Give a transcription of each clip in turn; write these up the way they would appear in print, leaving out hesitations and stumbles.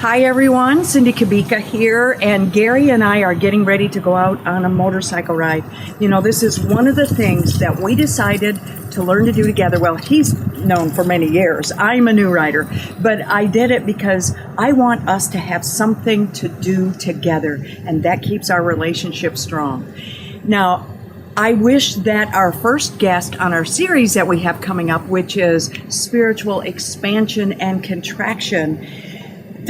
Hi everyone, Cindy Kubica here, and Gary and I are getting ready to go out on a motorcycle ride. You know, this is one of the things that we decided to learn to do together. Well, he's known for many years. I'm a new rider, but I did it because I want us to have something to do together, and that keeps our relationship strong. Now, I wish that our first guest on our series that we have coming up, which is Spiritual Expansion and Contraction,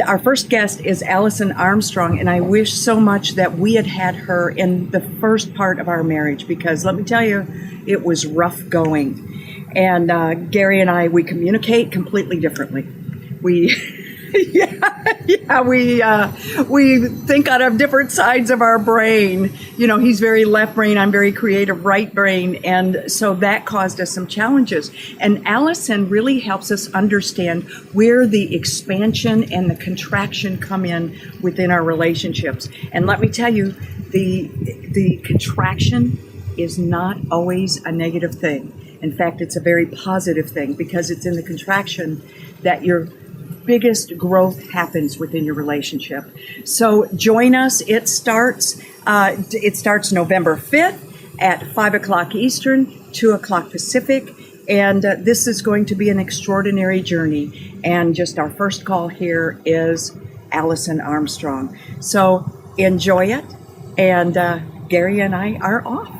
our first guest is Alison Armstrong, and I wish so much that we had her in the first part of our marriage, because let me tell you, it was rough going. And Gary and I, we communicate completely differently. We we think out of different sides of our brain. You know, he's very left brain, I'm very creative right brain, and so that caused us some challenges. And Alison really helps us understand where the expansion and the contraction come in within our relationships. And let me tell you, the contraction is not always a negative thing. In fact, it's a very positive thing, because it's in the contraction that your biggest growth happens within your relationship. So join us. It starts November 5th at 5 o'clock Eastern, 2 o'clock Pacific. And this is going to be an extraordinary journey. And just our first call here is Alison Armstrong. So enjoy it. And Gary and I are off.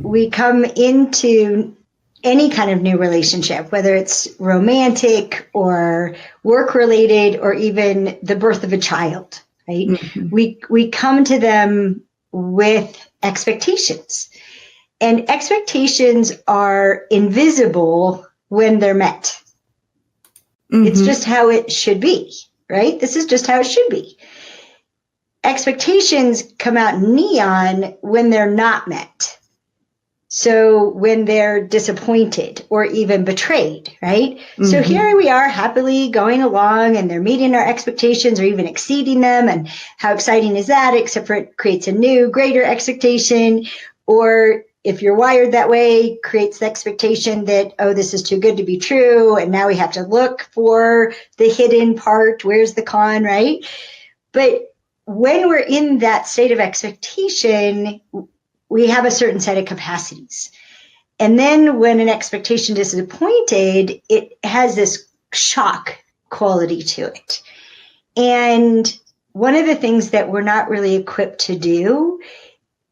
We come into any kind of new relationship, whether it's romantic or work-related or even the birth of a child, right? Mm-hmm. We come to them with expectations. And expectations are invisible when they're met. Mm-hmm. It's just how it should be, right? This is just how it should be. Expectations come out neon when they're not met. So when they're disappointed or even betrayed, right? Mm-hmm. So here we are happily going along, and they're meeting our expectations or even exceeding them. And how exciting is that? Except for it creates a new, greater expectation. Or if you're wired that way, creates the expectation that, oh, this is too good to be true. And now we have to look for the hidden part. Where's the con, right? But when we're in that state of expectation, we have a certain set of capacities. And then when an expectation is disappointed, it has this shock quality to it. And one of the things that we're not really equipped to do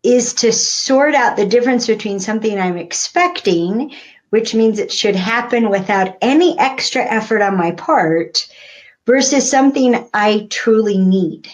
is to sort out the difference between something I'm expecting, which means it should happen without any extra effort on my part, versus something I truly need.